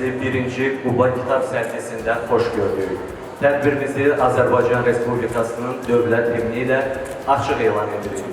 sizi birinci Quba Kitab sərgisində xoş gördük. Tədbirimizi Azərbaycan Respublikasının dövlət himni ilə açıq elan edirik.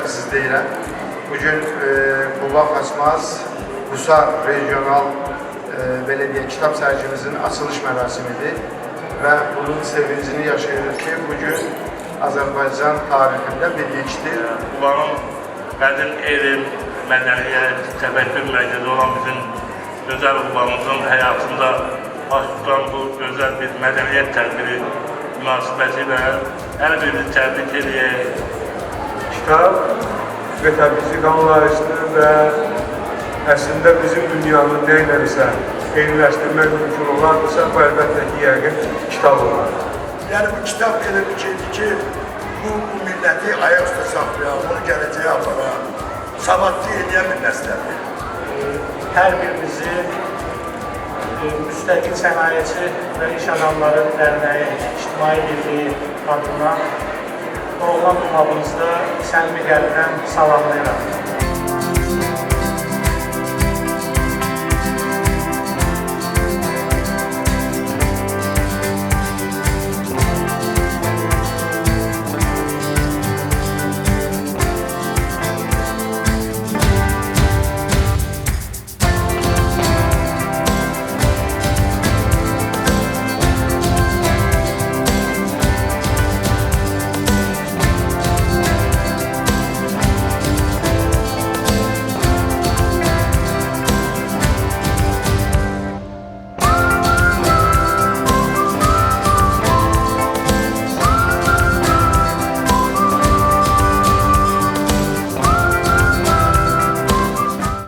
Siz deyirəm. Bugün Quba Xaçmaz Qusa regional belə deyək, kitab sərgimizin açılış mərasimidir və bunun sevincini yaşayırıq ki, bugün Azərbaycan tarixində bir ilkdir. Qubanın qədim elm, mədəniyyət, təfəkkür mərkəzi olan bizim gözəl Qubanımızın həyatında baş tutan bu gözəl bir mədəniyyət tədbiri münasibətilə hər birimizi təbrik edək. Kitab metafizik anlayışını və əslində bizim dünyanın neylərisə eyniləşdirmək mümkün olardısa, bu əlbəttə ki, yəqin kitab olar. Yəni bu kitab elə bir şeydir ki, bu milləti ayaq üstə saxlayan, onu gələcəyə aparan, savadlı edən bir nəslədir. Hər birimizi müstəqil sənayeçi və iş adamları dərnəyi, ictimai birliyi adına Oğlan Qubamızda səmimi qəlbdən salamlayıram.